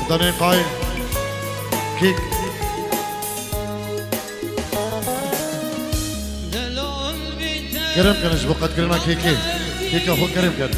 داني قايم كيك كرم كان جبقت كرنا كيكي كيك اخو كرم كان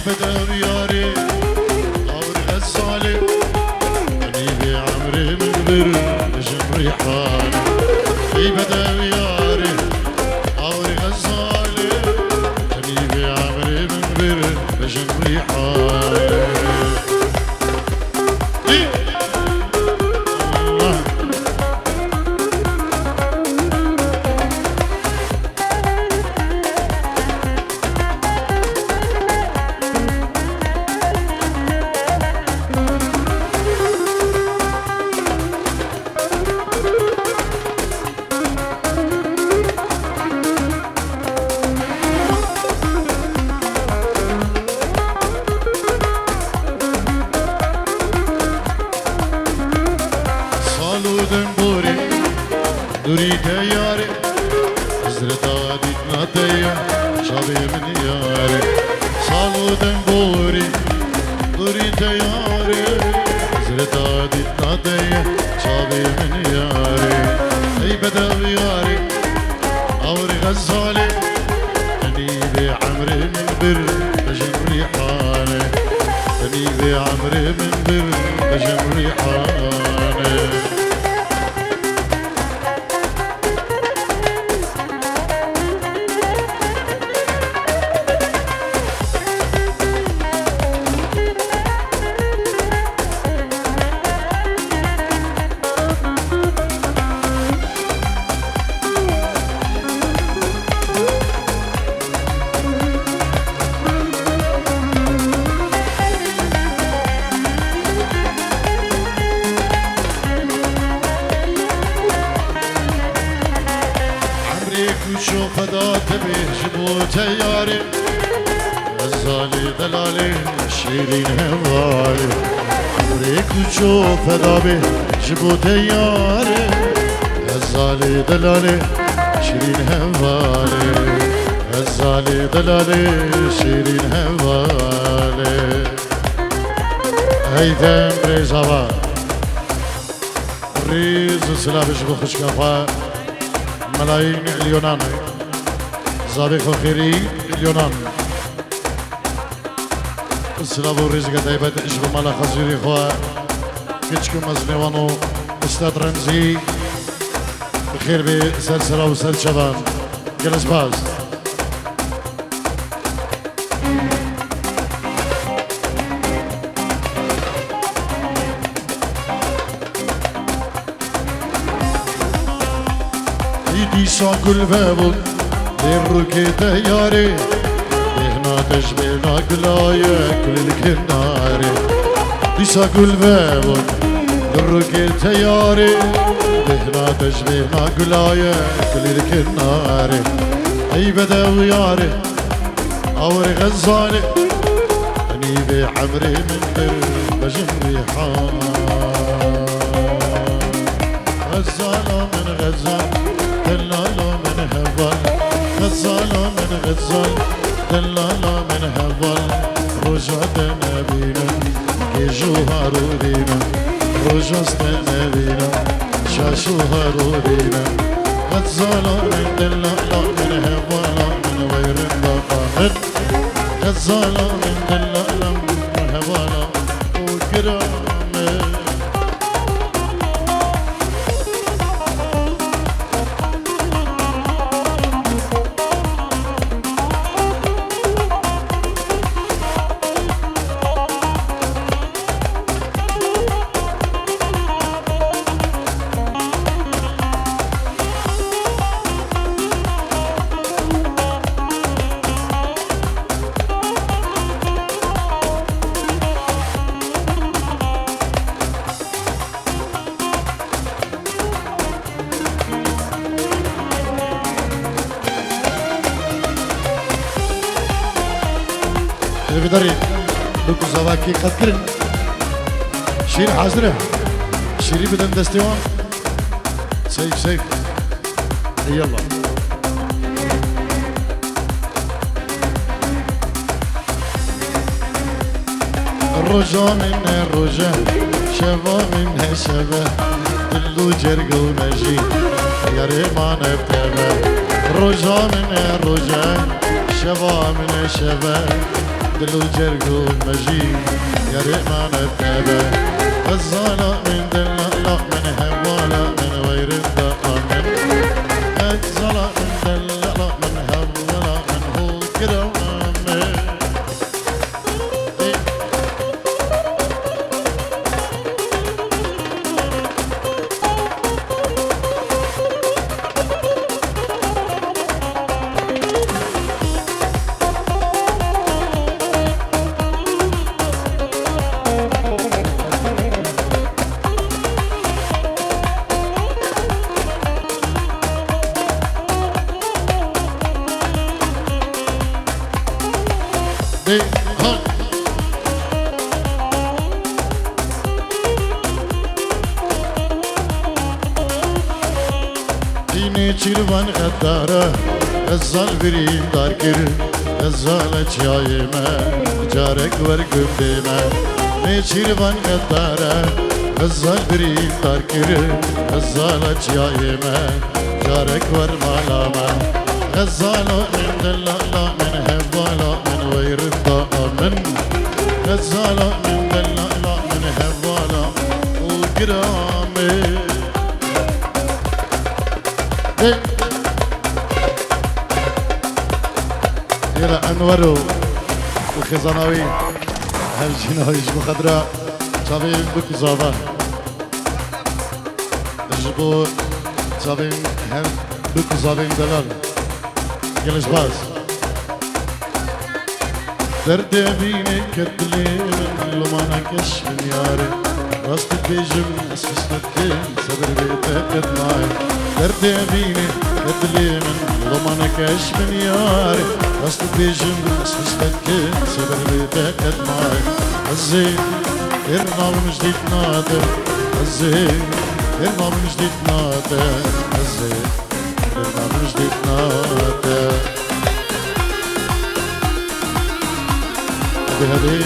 بدأ ياري أور غزالي أني بعمري من بر جمري حالي بدأ ياري أور غزالي أني بعمري من بر جمري حالي دوري تياري حزرتا ديتنا تيا شابي من ياري صالو دنبوري دوري تياري حزرتا ديتنا تيا شابي من ياري اي بدا بياري اوري غزالي اني بعمري من بر بجمري حالي اني بعمري من بر بجمري حالي شو فدا تبي جبو تياري غزالي دلالي شيرين هوالي عمرك وشو فدا بي جبو تياري غزالي دلالي شيرين هوالي غزالي دلالي شيرين هوالي هيدا مريز هوا ريز سلابش بخش كفا ملايين اليونان زابق خيري اليونان السلام والرزق دايما تعجب مالا خزيري إخوة كتشكم مزنوانو أستاذ رمزي بخير بسلسلة وسل شباب جلس باز ايدي شاكل بابل للركيتة ياري هنا تشبهنا قلايا كل الكناري ايدي شاكل بابل للركيتة ياري هنا تشبهنا قلايا كل الكناري اي بدوي ياري اوري غزالي اني بحمري من در بجنبي حار غزالة من غزال دلالة من هبل غزالة من غزال دلالة من هبل رجعت نبينا كيجوها رودينا رجعت نبينا شاشوها رودينا غزالة من دلالة من هبل من غير الدقائق غزالة من دلالة من هبل وكرامة بدري بكو زواكي قد كرن شيري حاضرة شيري بدن دستيوان سيف سيف يلا الرجا من الرجا شبا منها شبا دلو جرقو نجي يا ريمان بتبا الرجا من الرجا شبا من شبا دلو جرقو مجيد يا ريمان بتابع غزالة من دلالة من هبالة من غير الدقامن غزالة من دلالة من هبالة من هو كرامة چیروان غداره غزال بریم دار کر غزال چیایمه جارک ورگم دیمه می چیروان غداره غزال بریم دار کر غزال چیایمه جارک ور مالامه غزال من دلالا من هوالا من ویر الضامن غزال من دلالا من هوالا وقرامي يلا انورو وخزاناوي هالجينا يجبو خضراء صابين بك زابا يجبو صابين هم بك زابين دلال جلس باز درد بيني كتلي لما نكش من ياري راست بيجم اسمك صبر بيتك معي درد بيني كتلي من لما نكش من ياري راست بيجم اسمك صبر بيتك معي الزين ارنا من جديد نادر الزين ارنا من جديد نادر الزين ارنا من جديد نادر بهدي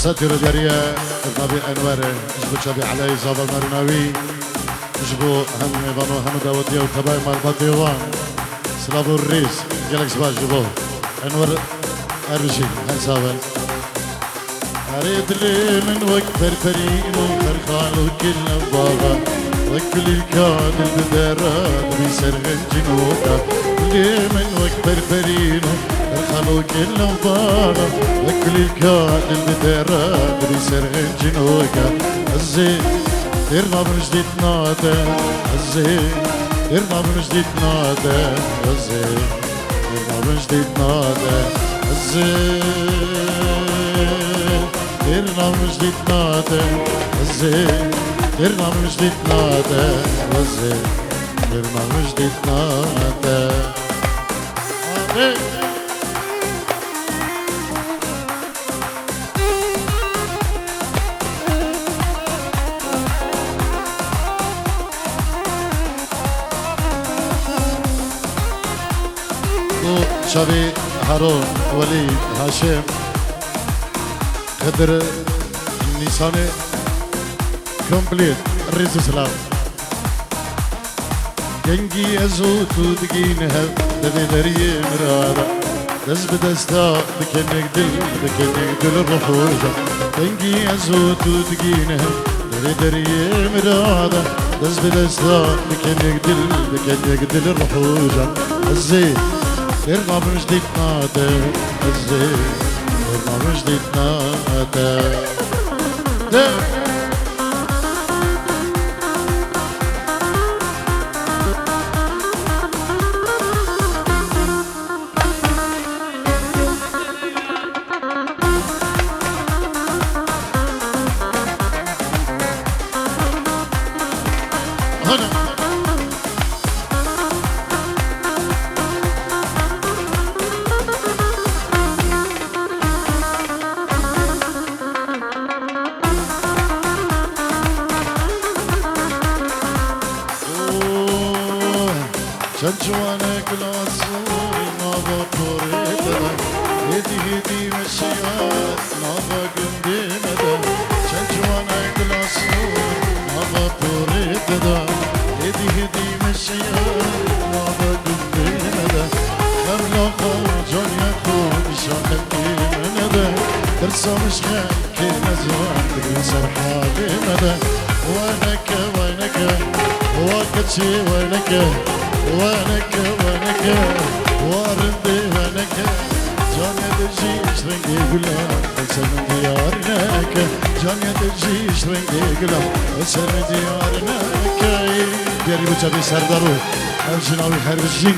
ساتر دريا النبي أنور جبو شبي علي زاب المرناوي جبو هم بانو هم داودية وتباي مالباتيوان سلافو الرئيس جالك سباش جبو أنور أربشي هنسابن أريد لي من وقت فرفرين وفرخان وكل بابا وكل الكاد البدرات بيسرغن جنوكا لي من وقت فرفرين وفرخان وكل بابا وكل الكاد البدرات بيسرغن جنوكا الزين ديرنا بنجديد نادا الزين ديرنا بنجديد نادا الزين ديرنا بنجديد نادا الزين ديرنا بنجديد نادا الزين ديرنا بنجديد نادا الزين ديرنا بنجديد نادا شبي هارون وليد هاشم خضر النيساني كومبليت الرئيس سلام جنجي أزوت ودقينها دبي دري مرارة دز بدستا بكنك دل الرحوجة جنجي أزوت ودقينها دبي دري مرارة دز بدستا بكنك دل الرحوجة الزين ديرنا بنجديد نادا الزين ديرنا بنجديد نادا هنا شجوانا كلاسور نابا بوريتنا هدي مشيات نابا قنديمدا شجوانا كلاسور نابا بوريتنا هدي مشيات نابا قنديمدا خملاقا جانيا خون شاقتي مندا درسا مشخان كي نزوان تقري سرحالي مدا وانك وكتشي وانك واردي وانك جان يدجيش رنجي قلام اسم ديارنك جان يدجيش رنجي قلام اسم ديارنك دياري بوچابي سردارو الجناوي خربشين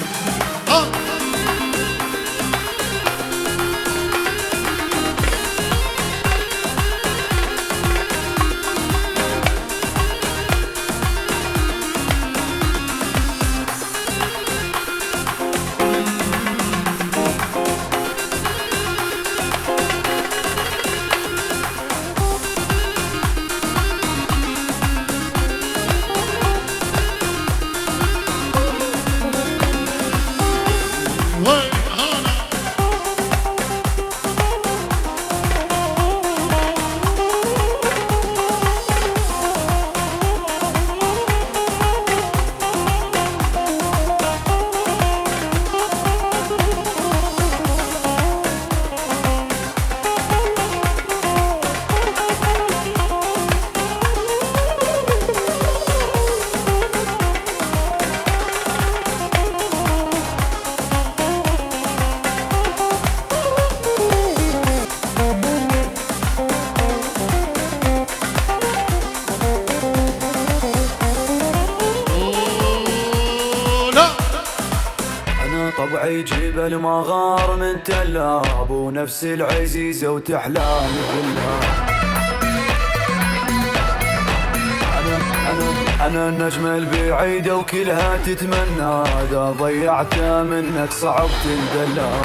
طبعي جبل ما غار من تلاب ونفس العزيزة وتحلام كلها أنا النجم البعيدة وكلها تتمنى إذا ضيعت منك صعب تندلع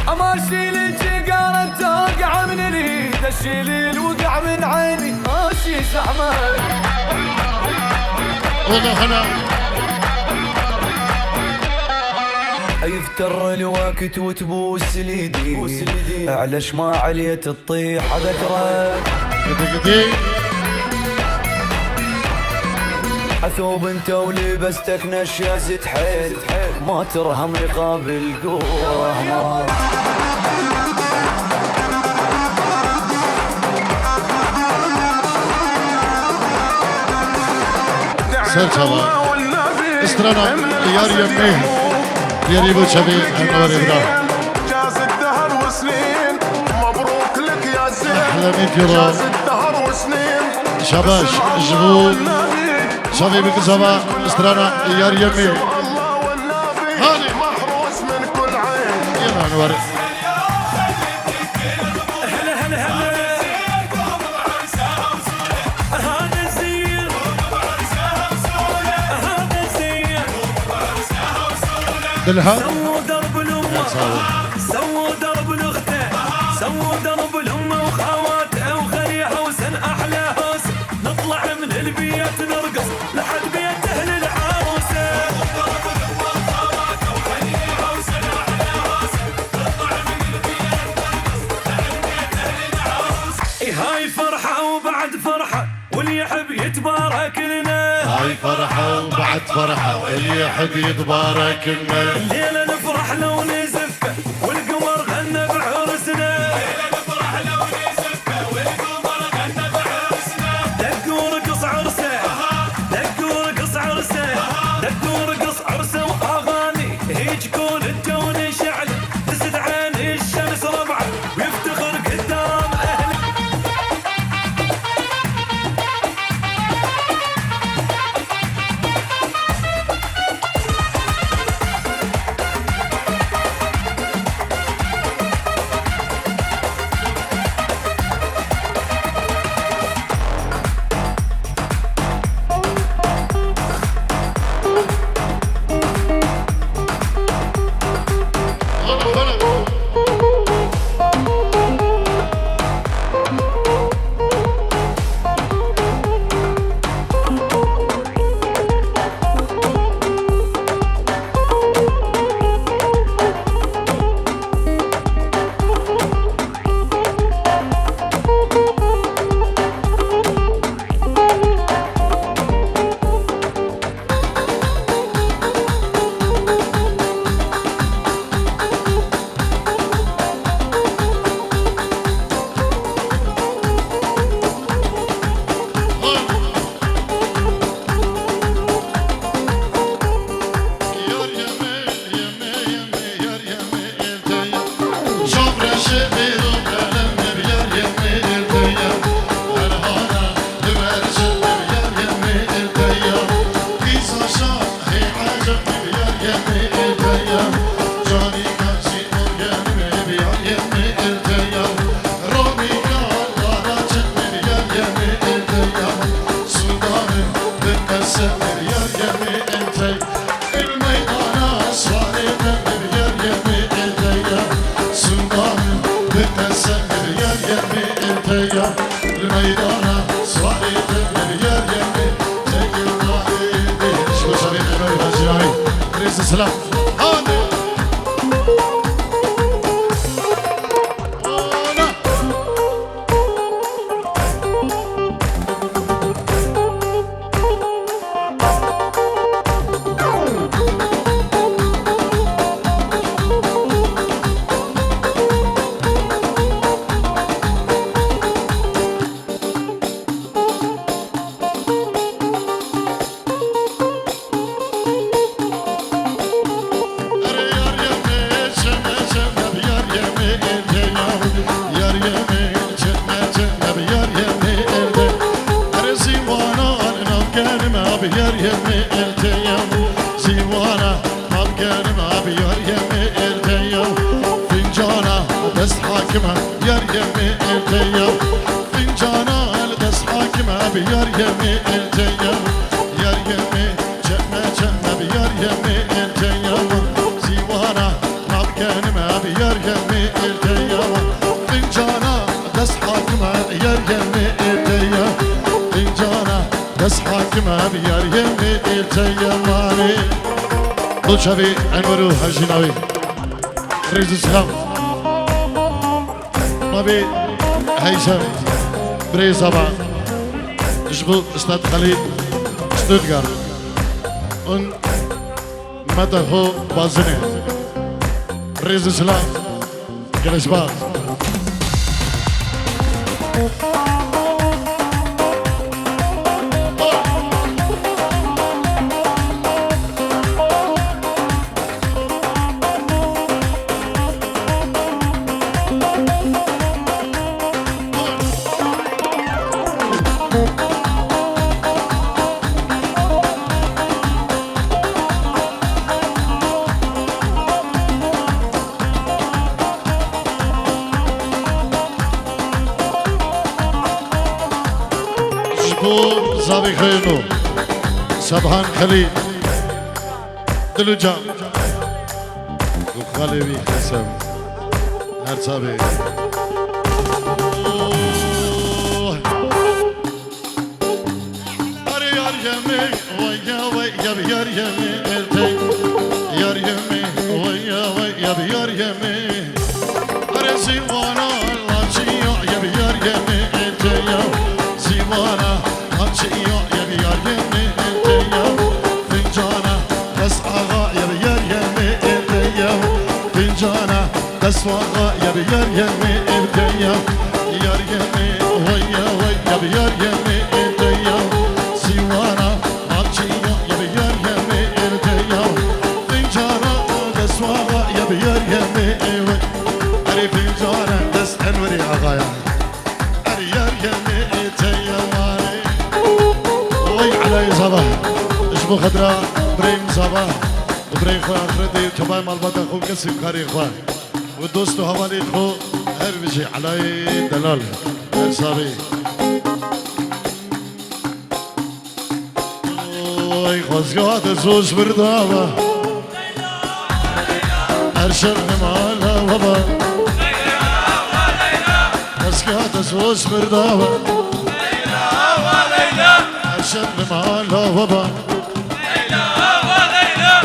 أماشي لجي قارن توقع من اليد الشيل الوقع من عيني ماشي زعمان والله هنا يفتر الوقت وتبوس ليدي على شما علية تطيح ذكرك عثوب انت ولبستك نشازة حيل ما ترهم رقاب القوة سلسلة استرنا يار يميه يريبو شبي انور ابراهيم جاز الدهر وسنين مبروك لك يا زين احلى 100 يورو جاز الدهر وسنين شباش جبول شبي بكزبا استرنا يار يميه الله والنبي محروس من كل عين يا انور دلها سووا درب الأمة سووا درب الأختة سووا درب الأمة وخواتها وخلي حوسن أحلى حوس نطلع من البيت نرقص لحد بيت أهل العروسة درب الأمة وخواتها وخلي حوسن أحلى حوس نطلع من البيت نرقص لحد بيت أهل العروسة هاي فرحة وبعد فرحة واللي يحب يتبارك لنا هاي فرحة وبعد فرحة واللي يحب يتبارك لنا الليلة نفرح لو نزفه والقمر غنى بعرسنا الليلة نفرح لو نزفه والقمر غنى بعرسنا دقوا رقص عرسه دقوا رقص عرسه دقوا رقص عرسه وأغاني هيج كون الجون شعل تسد عين الشمس ربعه ويفتخر قدام أهله السلام بس حاكمها بيار يمي التيماني دو شبي عنورو هجيناوي رئيس السلام نبي هيثم بري صبا جبو استاد خليل شتوتغارت und متى بازني رئيس السلام كلاشباز زابي خينو سبحان خليل دلو جام وخالبي خسم هر صابي يار يمي ويا ويا يار يمي يار يمي ويا ويا يار يمي ارسي وانا لاشيو يا يار يمي يا سيوانا يا بيار يمي يا فنجانا بس آغا يا بيار يمي يا فنجانا بس واغا يا بيار يمي يا يار يمي ويا ويا بيار يمي يا سيوانا عطشيا يا بيار يمي يا فنجانا بس واغا يا بيار يمي أري فنجانا بس أنوري آغايا أري يار يمي يا علي صباح اشبو خضراء بريم صباح وبريم خواه اخردي وكباي مالباتا خو كسي بكاري خواه ودوستو حوالي خو هر بشي علي دلال هر صابي اوي خوزقات الزوز بردابا ارشر نمالا وبا خوزقات الزوز بردابا شب مالا وبا ليلى وليلى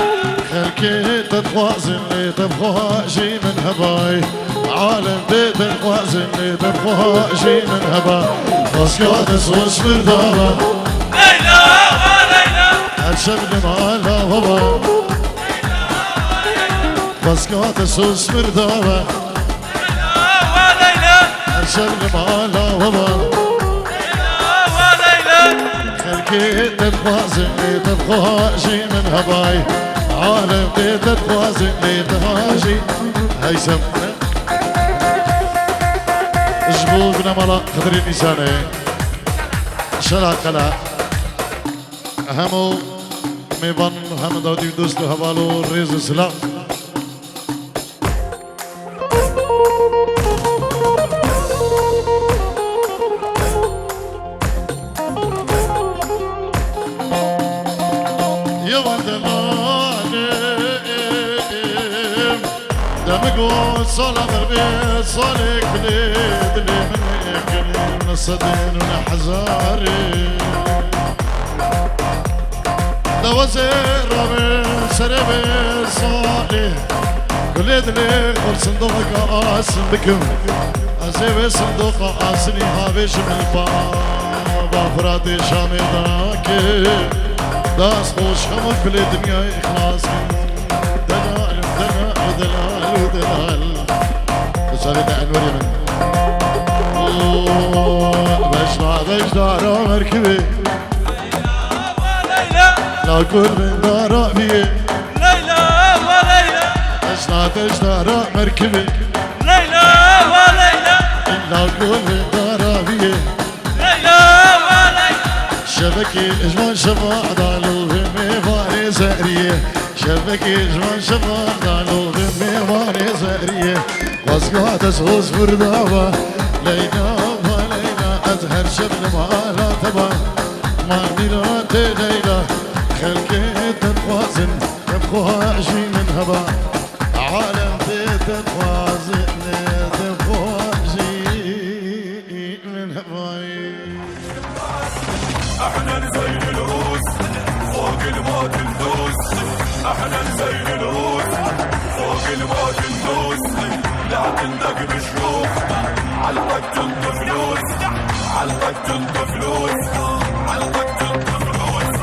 خلكي تتخوازن لي تبخواجي من هباي عالم بيت تتخوازن لي تبخواجي من هباي خسكات سوس بردابا ليلى وليلى شب مالا وبا خسكات سوس بردابا ليلى وليلى شب مالا وبا خلكي تتخوازن تبخواجي من هباي عالم تتخوازن تبخواجي هيثم اجبو بنا ملا خضري نساني شلا قلا همو ميبان هم دودي دوست هبالو ريز السلام دمقود صالة غربيت صالك بليد اللي منك من الصدين ونحزاري دوزير ربي سربي صالي قليد لي قل صندوق قاسم بكم أزيب صندوق قاسني هابش من الباب فراتي شامي داكي داس خوش خمك كل الدنيا إخلاص دلال دلال دلال ودلال بسالي أنوري من بجدار مركبي لا قول من دار بيه ليلى وليلى بجدار مركبي ليلى وليلى لا قول من دار بيه ليلى وليلى شبكي اجمل شفا دالو بميواني زهريه شبكي اجمل شفا دالو بميواني زهريه واسقات اسوس بردابه ليلى وليلى ازهر شبل ما لا تبا ما نيرات ليلى خلقي تتوازن تبخوها عشي من هبا عالم تتوازن تبخوها عشي من هبا احنا زي الروس فوق الموت ندوس احنا نزين الروس فوق الموت ندوس لا تندق بشروخ علقك تنط فلوس علقك تنط فلوس علقك تنط فلوس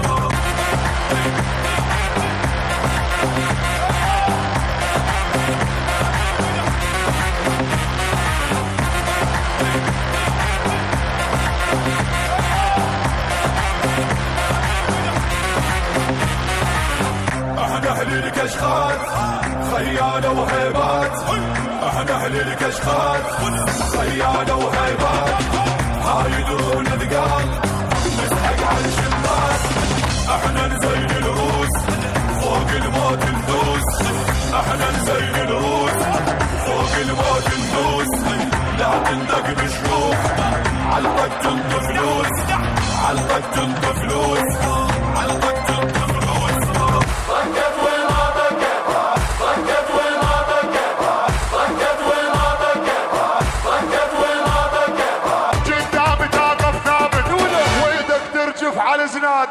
احنا اهل الكشخات خيانة وهيبات احنا اهل الكشخات خيانة وهيبات هاي درون ثقال نسحق على الشمات احنا نزين الروس فوق الموت ندوس احنا نزين الروس فوق الموت ندوس لا تندق بشروخ علقك تنط فلوس علقك تنط فلوس علقك تنط فلوس ضقت والما ضقت ضقت والما ضقت ضقت والما ضقت ضقت والما ضقت قدامي تقف ثابت وايدك ترجف على الزناد.